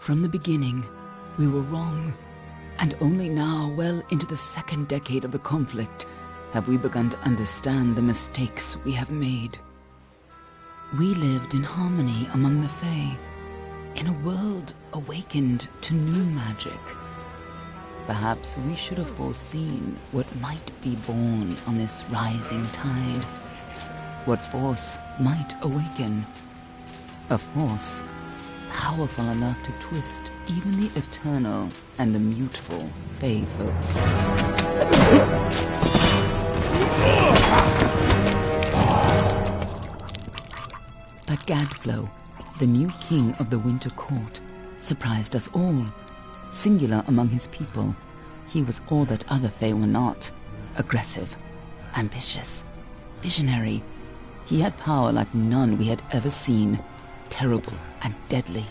From the beginning, we were wrong, and only now, well into the second decade of the conflict, have we begun to understand the mistakes we have made. We lived in harmony among the Fae, in a world awakened to new magic. Perhaps we should have foreseen what might be born on this rising tide. What force might awaken. A force powerful enough to twist even the eternal and immutable Fae folk. But Gadflow, the new king of the Winter Court, surprised us all. Singular among his people, he was all that other Fae were not. Aggressive, ambitious, visionary. He had power like none we had ever seen, terrible and deadly.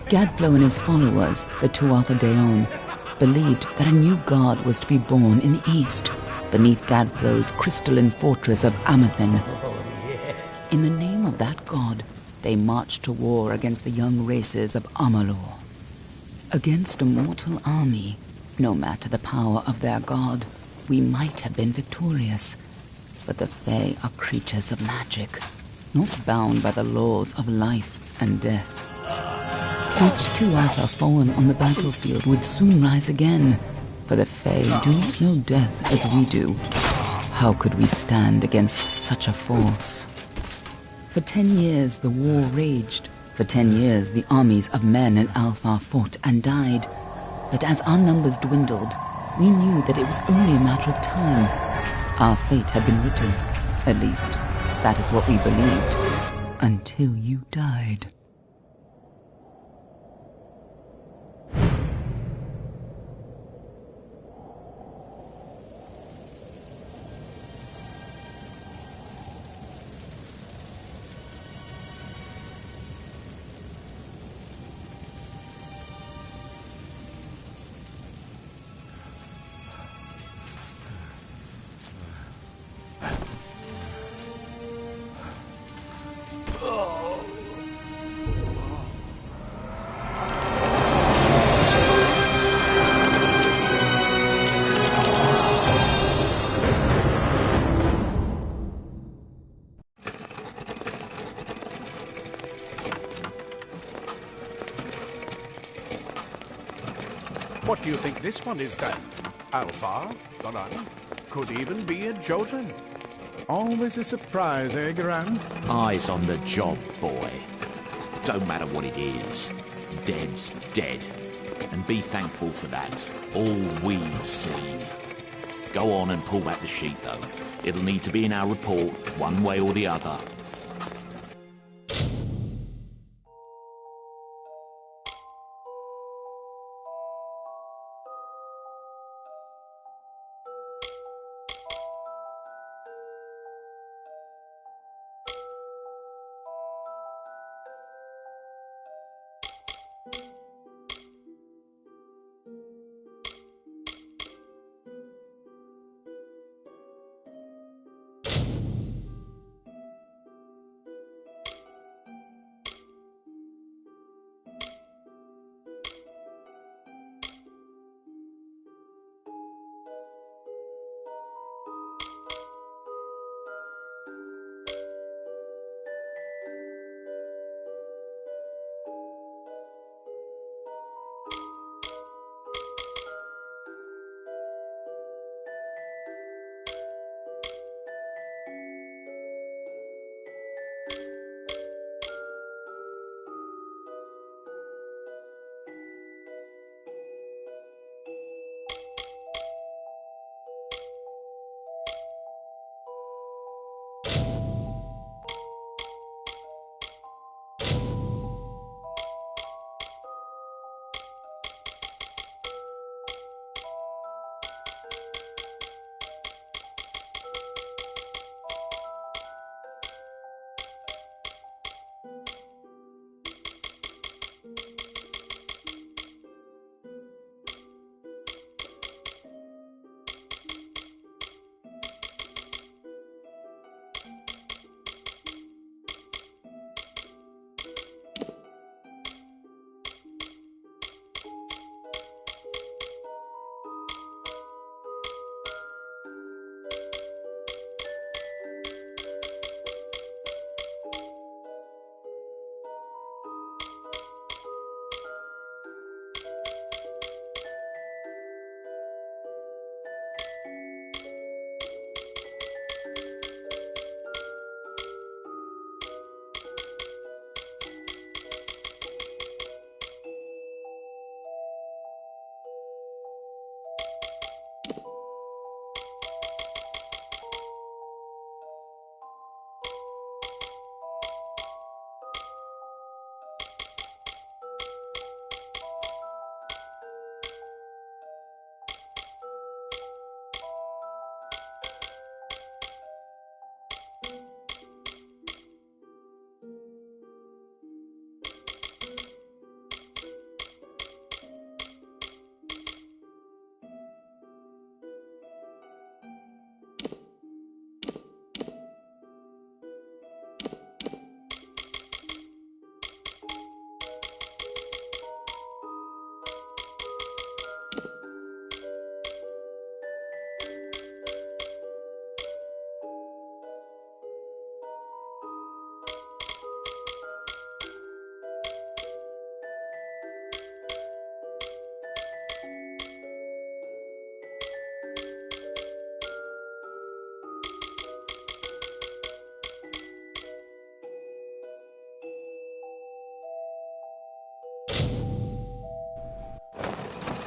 Gadflow and his followers, the Tuatha Deon, believed that a new god was to be born in the east, beneath Gadflow's crystalline fortress of Amathen. In the name of that god, they marched to war against the young races of Amalur. Against a mortal army, no matter the power of their god, we might have been victorious. But the Fae are creatures of magic, not bound by the laws of life and death. Each Tuatha fallen on the battlefield would soon rise again, for the Fae do not know death as we do. How could we stand against such a force? For 10 years the war raged. For 10 years the armies of men and Alfar fought and died. But as our numbers dwindled, we knew that it was only a matter of time. Our fate had been written. At least, that is what we believed. Until you died. What do you think this one is then? Alpha, Garan? Could even be a Jotun. Always a surprise, eh, Garan? Eyes on the job, boy. Don't matter what it is. Dead's dead. And be thankful for that. All we've seen. Go on and pull back the sheet, though. It'll need to be in our report, one way or the other.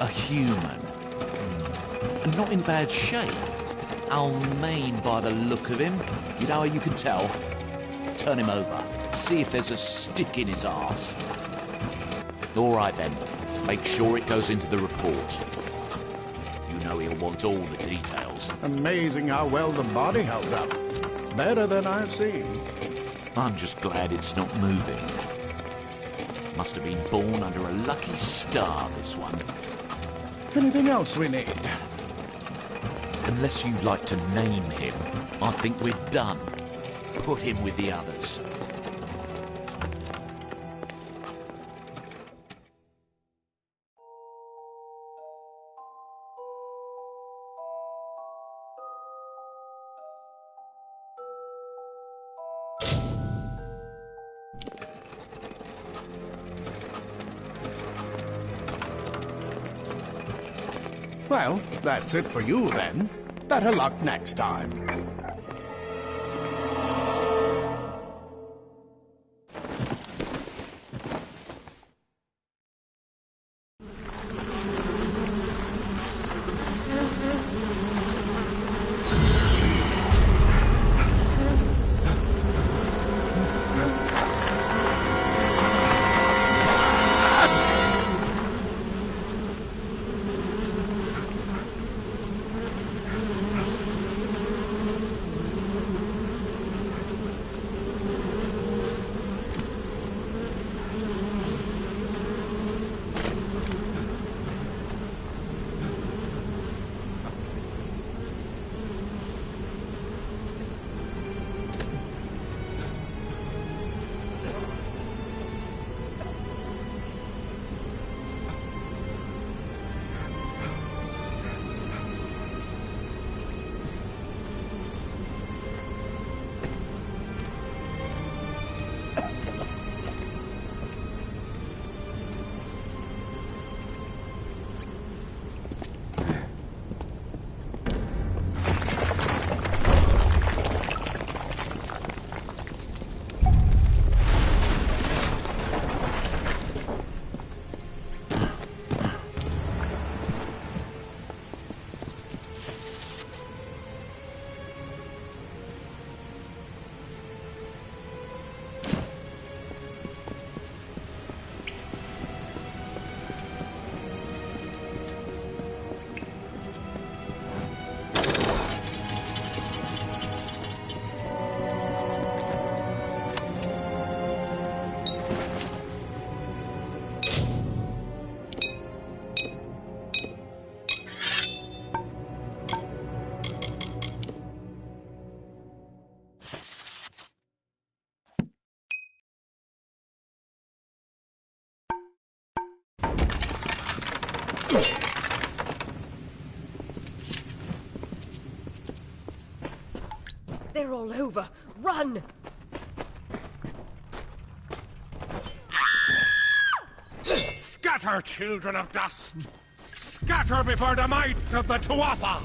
A human. And not in bad shape. Almain by the look of him. You know how you can tell? Turn him over. See if there's a stick in his arse. All right then. Make sure it goes into the report. You know he'll want all the details. Amazing how well the body held up. Better than I've seen. I'm just glad it's not moving. Must have been born under a lucky star, this one. Anything else we need? Unless you'd like to name him, I think we're done. Put him with the others. Well, that's it for you then. Better luck next time. They're all over. Run! Scatter, children of dust! Scatter before the might of the Tuatha!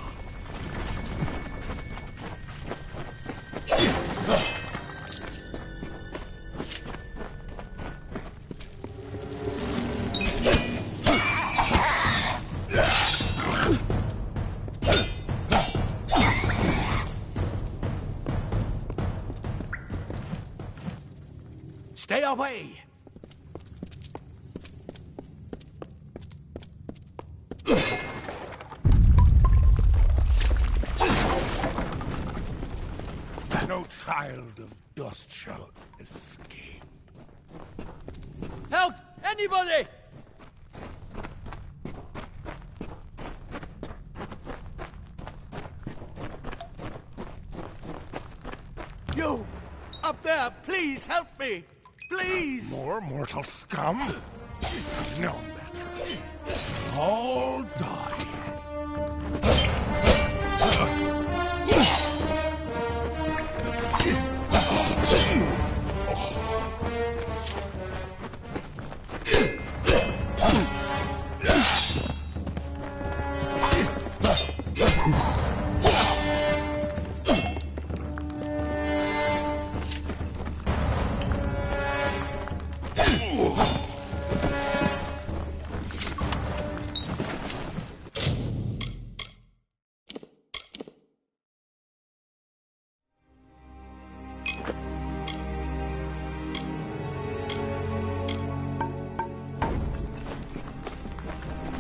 Stay away! No child of dust shall escape. Help! Anybody! You! Up there! Please help me! Please! More mortal scum? No matter. All die.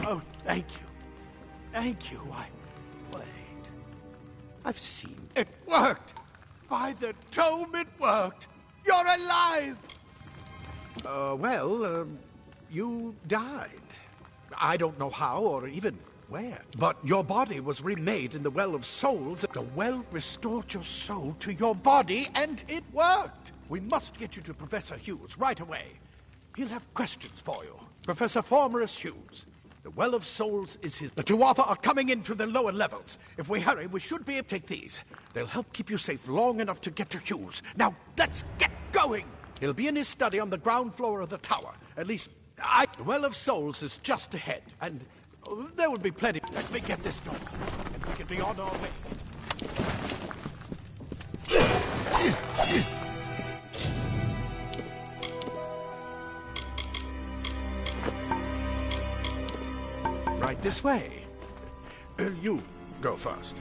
Oh, thank you. Thank you. Wait. I've seen it worked. By the tome, it worked. You're alive. You died. I don't know how or even where, but your body was remade in the Well of Souls. The well restored your soul to your body, and it worked. We must get you to Professor Hughes right away. He'll have questions for you. Professor Formerus Hughes. The Well of Souls is his... The Tuatha are coming into the lower levels. If we hurry, we should be able to take these. They'll help keep you safe long enough to get to Hughes. Now, let's get going! He'll be in his study on the ground floor of the tower. At least, The Well of Souls is just ahead, and there will be plenty. Let me get this done, and we can be on our way. Right this way. You go first.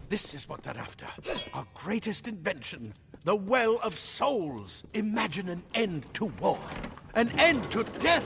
This is what they're after. Our greatest invention. The Well of Souls. Imagine an end to war. An end to death.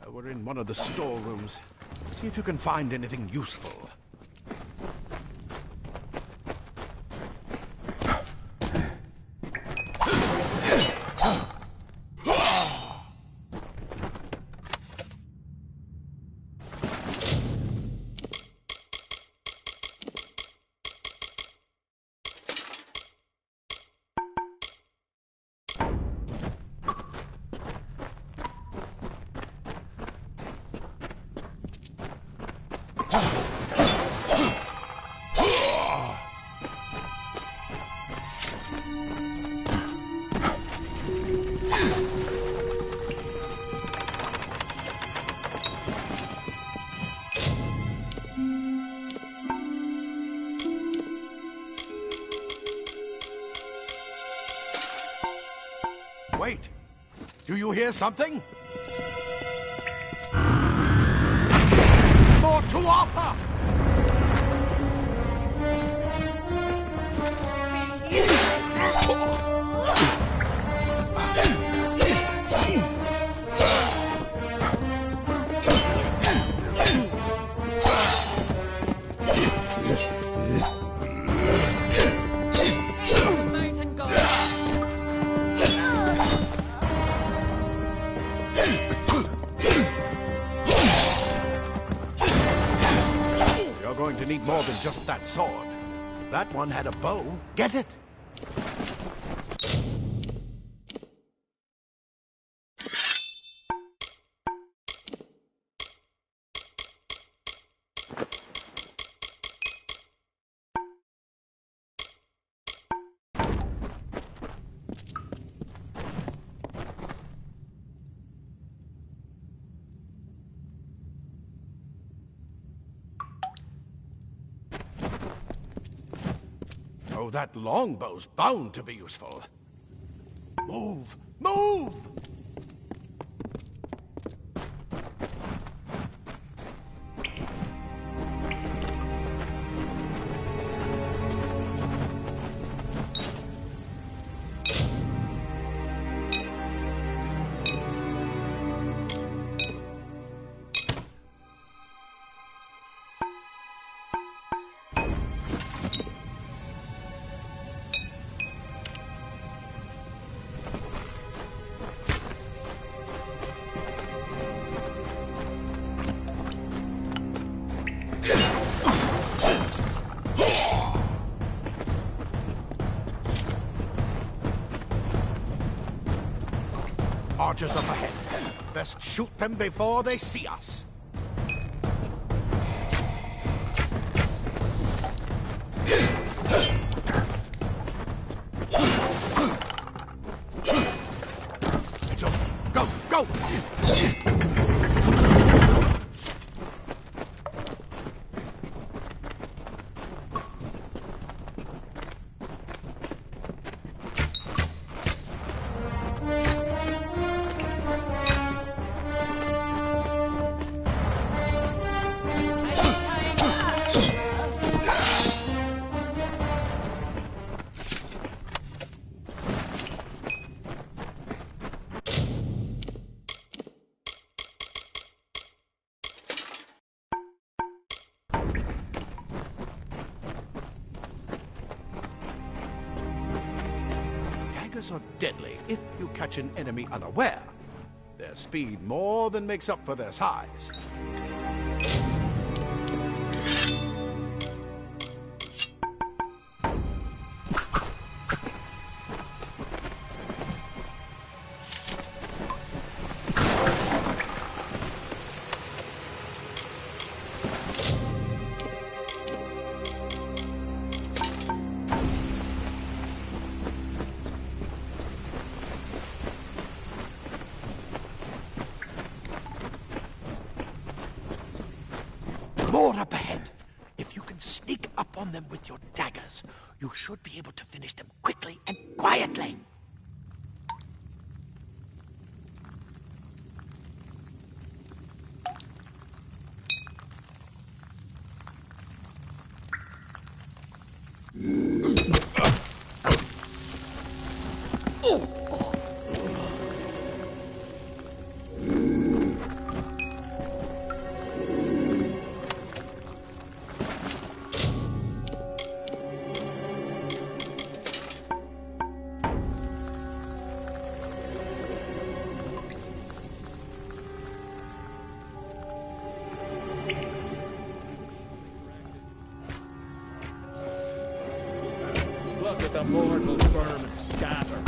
We're in one of the storerooms. See if you can find anything useful. Wait! Do you hear something? More Tuatha! Going to need more than just that sword. That one had a bow. Get it? Oh, that longbow's bound to be useful. Move! Move! chargers up ahead. Best shoot them before they see us. It's over. Go, go! Daggers are deadly if you catch an enemy unaware. Their speed more than makes up for their size. More up ahead. If you can sneak up on them with your daggers, you should be able to finish them quickly and quietly. Look at the mortal vermin scatter.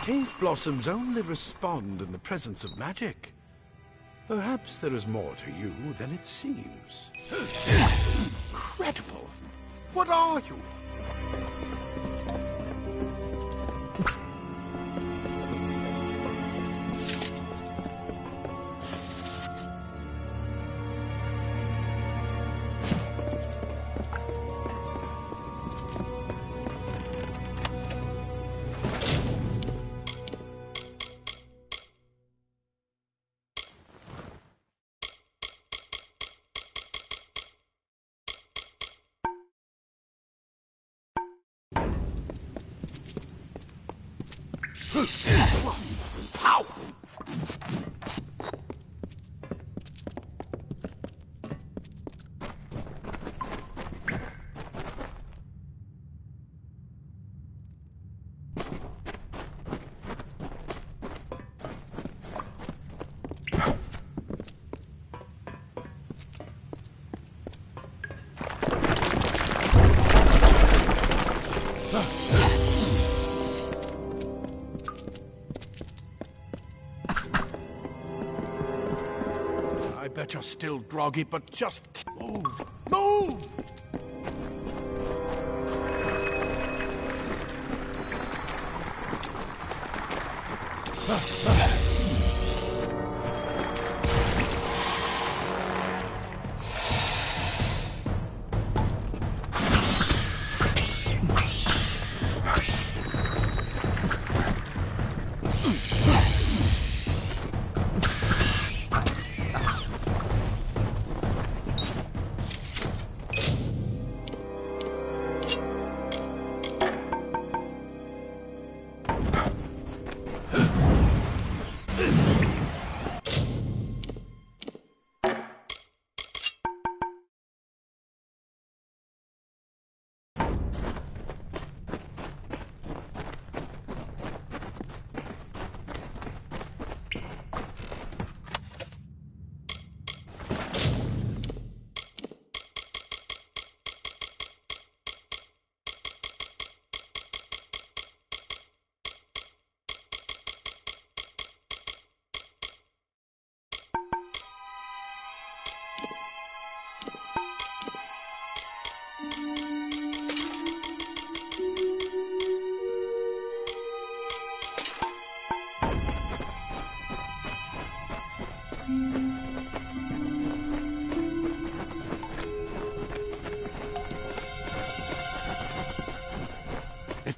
Cave blossoms only respond in the presence of magic. Perhaps there is more to you than it seems. Incredible! What are you? Pow! I bet you're still groggy, but just move! Move!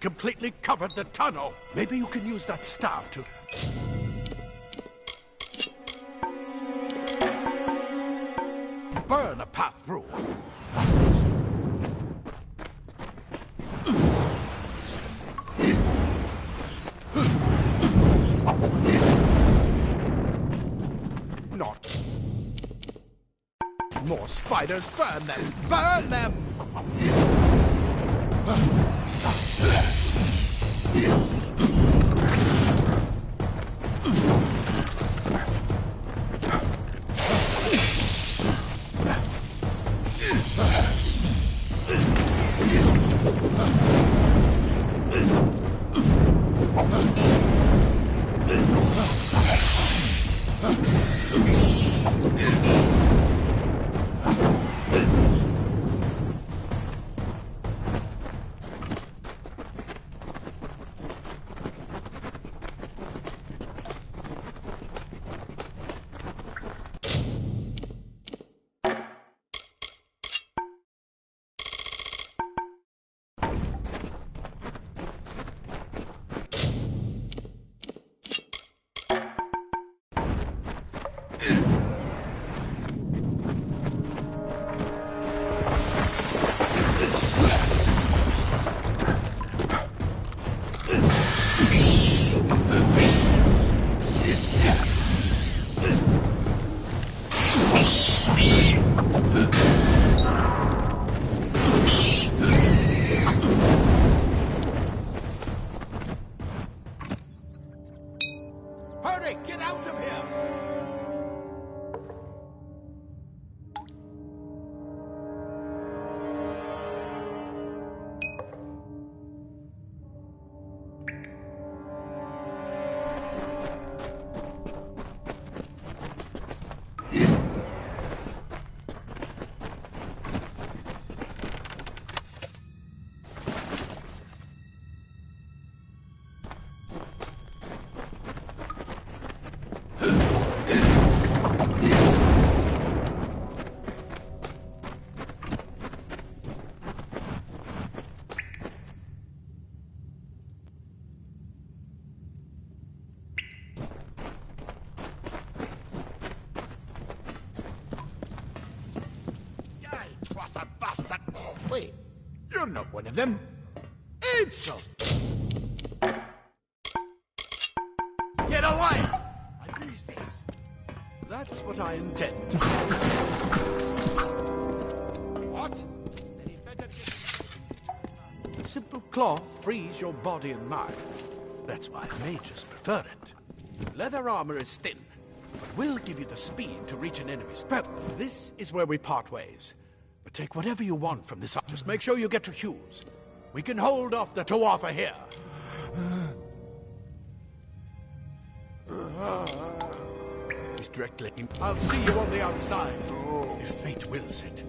completely covered the tunnel. Maybe you can use that staff to... burn a path through. Not. More spiders, burn them! Burn them! Hurry, get out of here! Wait, you're not one of them. Ansel! Get alive! I use this. That's what I intend. What? Then he'd better get... A simple cloth frees your body and mind. That's why mages prefer it. Leather armor is thin, but will give you the speed to reach an enemy's throat. This is where we part ways. But take whatever you want from this. Just make sure you get to Hughes. We can hold off the Tuatha here. He's directly... I'll see you on the outside, if fate wills it.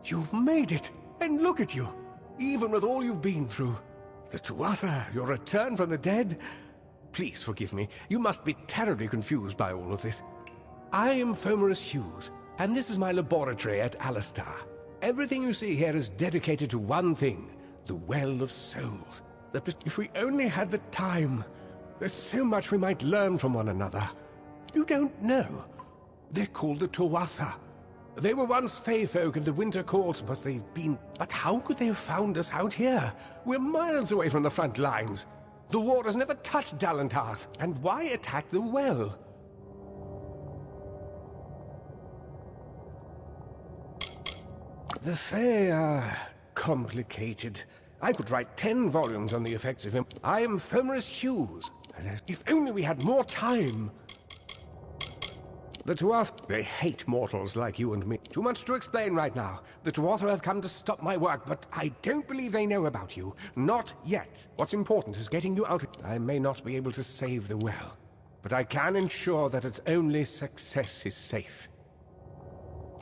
You've made it! And look at you! Even with all you've been through. The Tuatha, your return from the dead. Please forgive me. You must be terribly confused by all of this. I am Fomerus Hughes, and this is my laboratory at Alistar. Everything you see here is dedicated to one thing, the Well of Souls. If we only had the time, there's so much we might learn from one another. You don't know. They're called the Tuatha. They were once Fey folk of the Winter Court, but they've been... But how could they have found us out here? We're miles away from the front lines. The war has never touched Dalantarth, and why attack the well? The Fey are complicated. I could write 10 volumes on the effects of him. I am Fomerus Hughes. If only we had more time. The Tuatha, they hate mortals like you and me. Too much to explain right now. The Tuatha have come to stop my work, but I don't believe they know about you. Not yet. What's important is getting you out. I may not be able to save the well, but I can ensure that its only success is safe.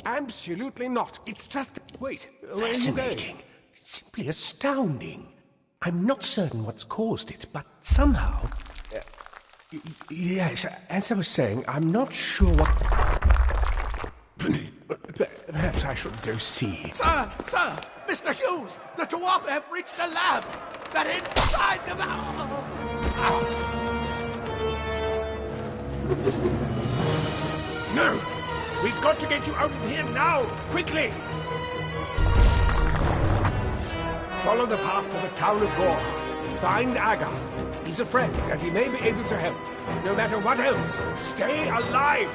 Absolutely not. It's just... Wait, where are you going? Simply astounding. I'm not certain what's caused it, but somehow... yes, as I was saying, I'm not sure what... Perhaps I should go see. Sir! Mr. Hughes! The Tuatha have reached the lab! They're inside the... No! We've got to get you out of here now! Quickly! Follow the path to the town of Gorhart. Find Agath. He's a friend, and he may be able to help. No matter what else, stay alive!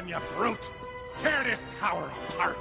You brute! Tear this tower apart!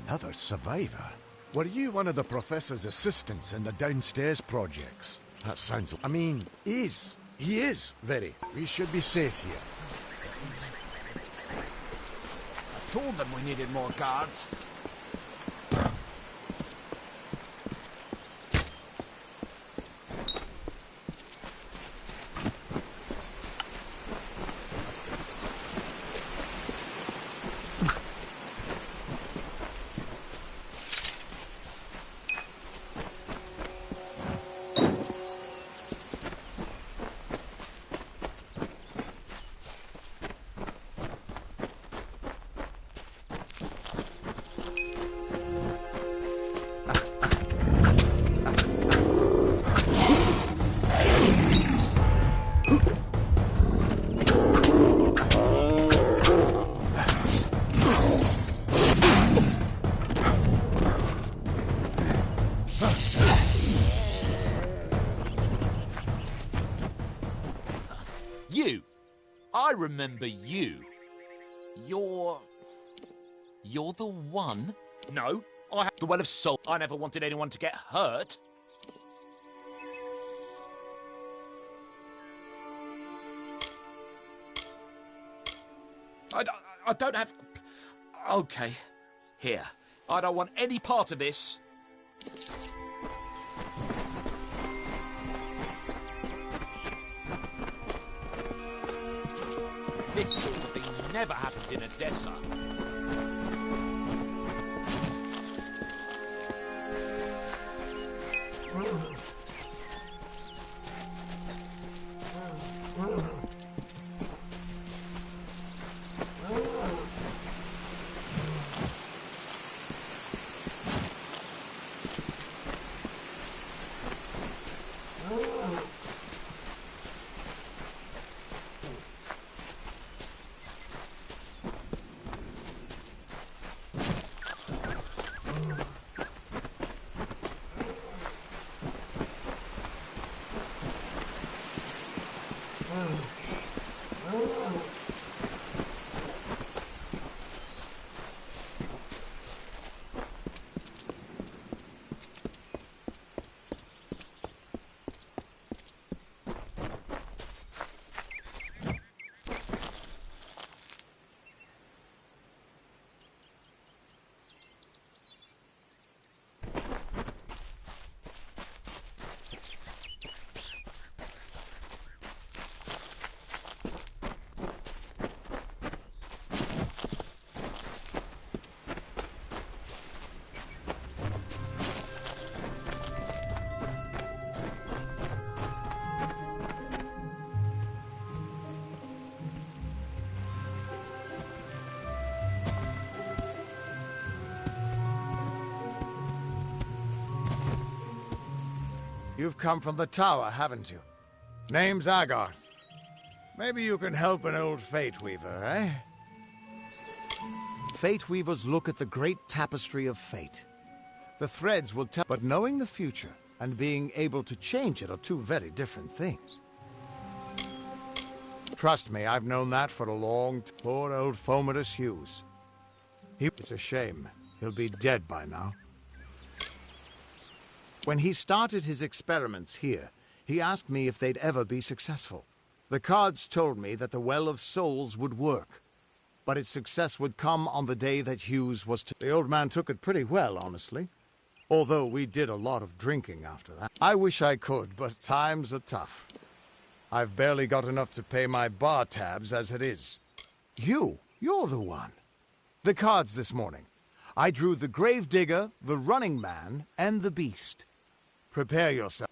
Another survivor? Were you one of the Professor's assistants in the downstairs projects? That sounds... I mean, he is very. We should be safe here. I told them we needed more guards. You! I remember you. You're the one? No, I have the Well of Soul. I never wanted anyone to get hurt. I don't have... Okay, here. I don't want any part of this. This sort of thing never happened in Odessa. You've come from the tower, haven't you? Name's Agarth. Maybe you can help an old Fate Weaver, eh? Fate Weavers look at the great tapestry of fate. The threads will tell, but knowing the future and being able to change it are two very different things. Trust me, I've known that for a long time. Poor old Fomerus Hughes. It's a shame. He'll be dead by now. When he started his experiments here, he asked me if they'd ever be successful. The cards told me that the Well of Souls would work, but its success would come on the day that Hughes was to... The old man took it pretty well, honestly. Although we did a lot of drinking after that. I wish I could, but times are tough. I've barely got enough to pay my bar tabs as it is. You're the one. The cards this morning. I drew the Gravedigger, the Running Man, and the Beast. Prepare yourself.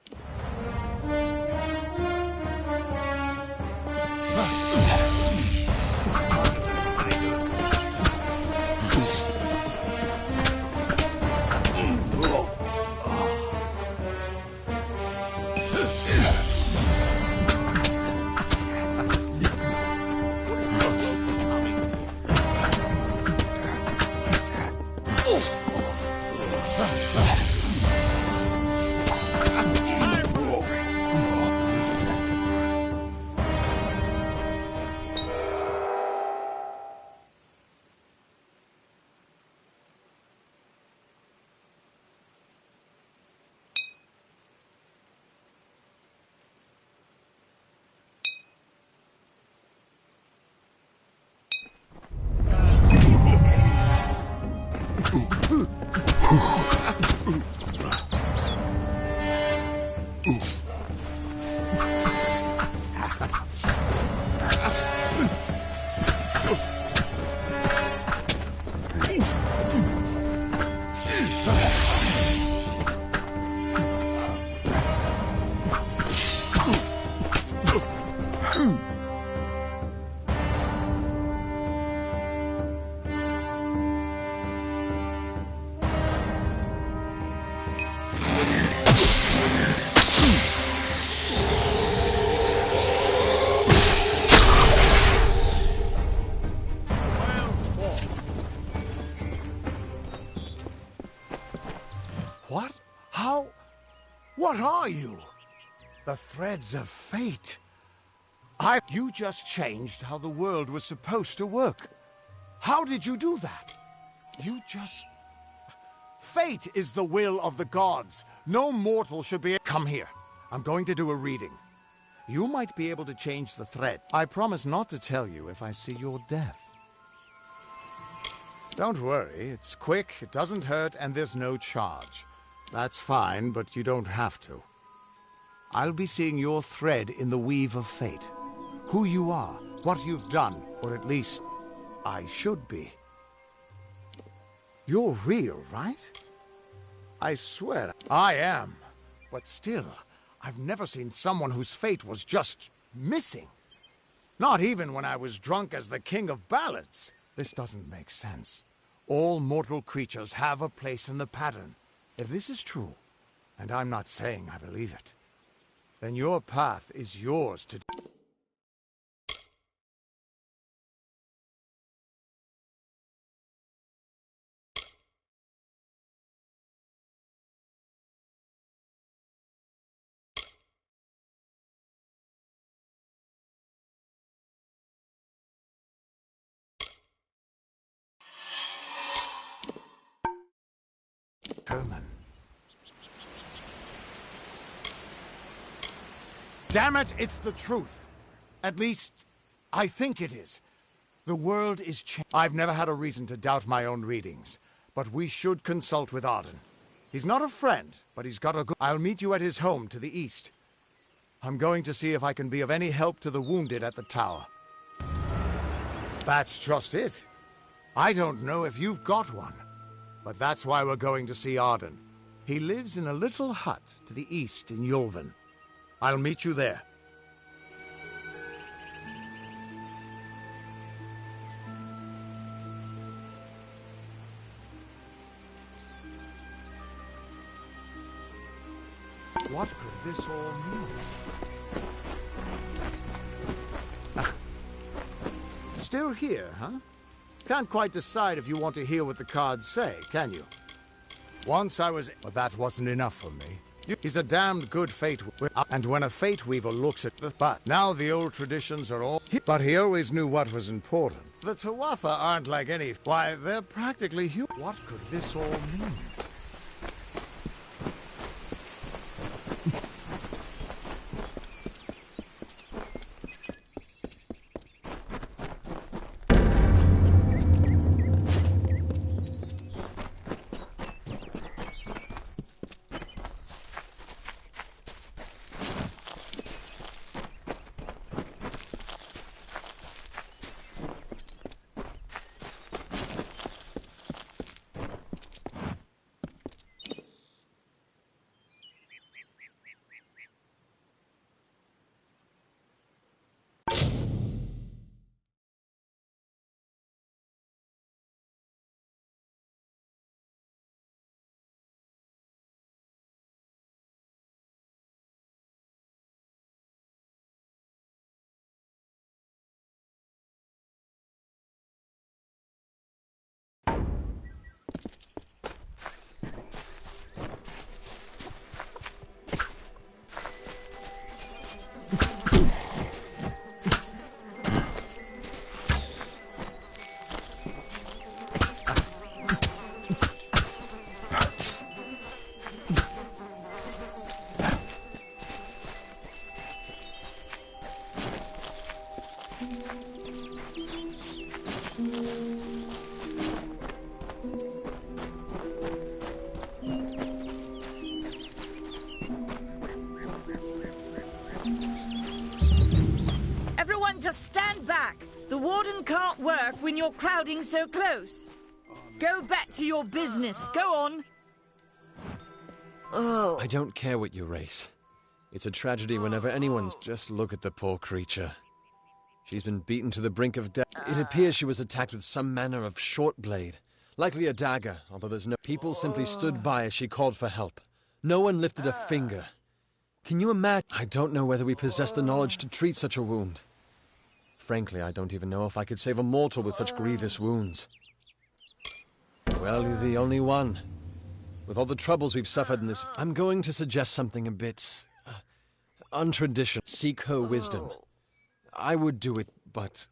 What? How? What are you? The threads of fate. You just changed how the world was supposed to work. How did you do that? Fate is the will of the gods. No mortal should be... Come here. I'm going to do a reading. You might be able to change the thread. I promise not to tell you if I see your death. Don't worry. It's quick, it doesn't hurt, and there's no charge. That's fine, but you don't have to. I'll be seeing your thread in the weave of fate. Who you are, what you've done, or at least I should be. You're real, right? I swear I am. But still, I've never seen someone whose fate was just missing. Not even when I was drunk as the King of Ballads. This doesn't make sense. All mortal creatures have a place in the pattern. If this is true, and I'm not saying I believe it, then your path is yours to... Herman. Damn it, it's the truth. At least, I think it is. The world is changing. I've never had a reason to doubt my own readings, but we should consult with Arden. He's not a friend, but he's got a good... I'll meet you at his home to the east. I'm going to see if I can be of any help to the wounded at the tower. That's just it. I don't know if you've got one, but that's why we're going to see Arden. He lives in a little hut to the east in Yulven. I'll meet you there. What could this all mean? Still here, huh? Can't quite decide if you want to hear what the cards say, can you? Once I was... But that wasn't enough for me. He's a damned good fate... And when a fate weaver looks at the... But now the old traditions are all... But he always knew what was important. The Tuatha aren't like any... Why, they're practically human. What could this all mean? Just stand back. The warden can't work when you're crowding so close. Go back to your business. Go on. Oh. I don't care what you race. It's a tragedy whenever anyone's... Just look at the poor creature. She's been beaten to the brink of death. It appears she was attacked with some manner of short blade. Likely a dagger, although there's no... People simply stood by as she called for help. No one lifted a finger. Can you imagine? I don't know whether we possess the knowledge to treat such a wound. Frankly, I don't even know if I could save a mortal with such grievous wounds. Well, you're the only one. With all the troubles we've suffered in this... I'm going to suggest something a bit... untraditional. Seek her wisdom. I would do it, but...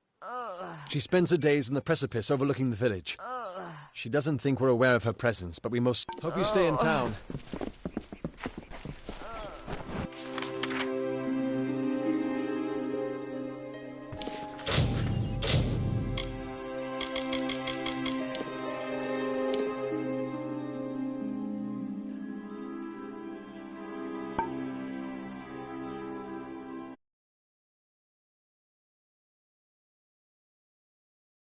She spends her days on the precipice overlooking the village. She doesn't think we're aware of her presence, but we most... Hope you stay in town.